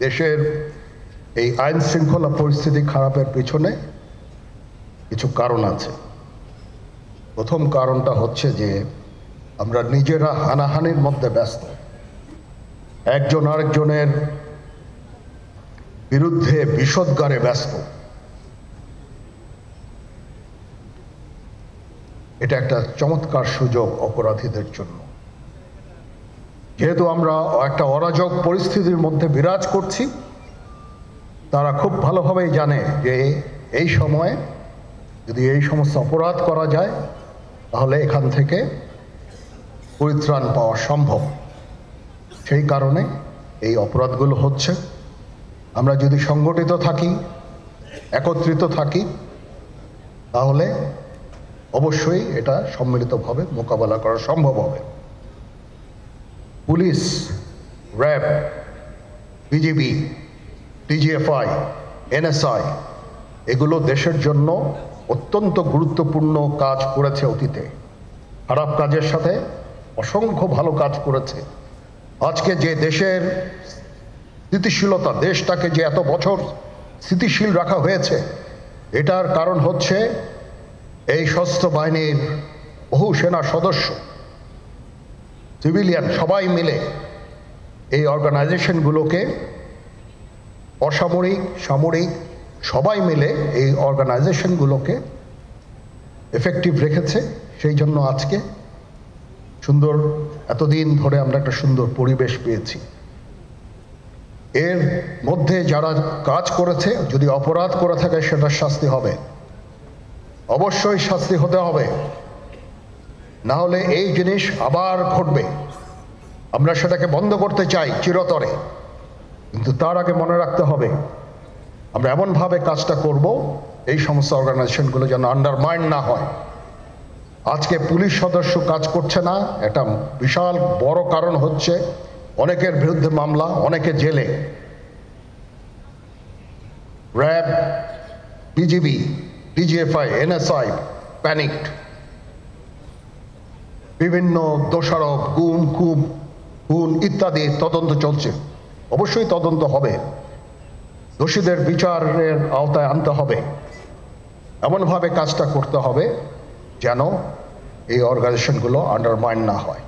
দেশের এই আইন শৃঙ্খলা পরিস্থিতি খারাপের পিছনে কিছু কারণ আছে। প্রথম কারণটা হচ্ছে যে আমরা নিজেরা হানাহানির মধ্যে ব্যস্ত, একজন আরেকজনের বিরুদ্ধে বিষোদ্গারে ব্যস্ত। এটা একটা চমৎকার সুযোগ অপরাধীদের জন্য। যেহেতু আমরা একটা অরাজক পরিস্থিতির মধ্যে বিরাজ করছি, তারা খুব ভালোভাবেই জানে যে এই সময়ে যদি এই সমস্ত অপরাধ করা যায় তাহলে এখান থেকে পরিত্রাণ পাওয়া সম্ভব। সেই কারণে এই অপরাধগুলো হচ্ছে। আমরা যদি সংগঠিত থাকি, একত্রিত থাকি, তাহলে অবশ্যই এটা সম্মিলিতভাবে মোকাবেলা করা সম্ভব হবে। Police, RAB, BGB, DGFI, NSI এগুলো দেশের জন্য অত্যন্ত গুরুত্বপূর্ণ কাজ করেছে অতীতে। খারাপ কাজের সাথে অসংখ্য ভালো কাজ করেছে। আজকে যে দেশের স্থিতিশীলতা, দেশটাকে যে এত বছর স্থিতিশীল রাখা হয়েছে, এটার কারণ হচ্ছে এই সশস্ত্র বাহিনীর বহু সেনা সদস্য, সিভিলিয়ান সবাই মিলে এই অর্গানাইজেশনগুলোকে, অসামরিক, সামরিক সবাই মিলে এই অর্গানাইজেশনগুলোকে এফেক্টিভ রেখেছে। সেই জন্য আজকে সুন্দর, এতদিন ধরে আমরা একটা সুন্দর পরিবেশ পেয়েছি। এর মধ্যে যারা কাজ করেছে, যদি অপরাধ করে থাকে সেটার শাস্তি হবে, অবশ্যই শাস্তি হতে হবে, না হলে এই জিনিস আবার ঘটবে। আমরা সেটাকে বন্ধ করতে চাই চিরতরে, কিন্তু তার আগে মনে রাখতে হবে আমরা এমনভাবে কাজটা করব এই সমস্ত অর্গানাইজেশনগুলো যেন আন্ডারমাইন না হয়। আজকে পুলিশ সদস্য কাজ করছে না, এটা বিশাল বড় কারণ হচ্ছে অনেকের বিরুদ্ধে মামলা, অনেকে জেলে। RAB, BGB, DGFI, NSI panicked. বিভিন্ন দোষারোপ, খুন ইত্যাদি তদন্ত চলছে। অবশ্যই তদন্ত হবে, দোষীদের বিচারের আওতায় আনতে হবে। এমনভাবে কাজটা করতে হবে যেন এই অর্গানাইজেশনগুলো আন্ডারমাইন না হয়।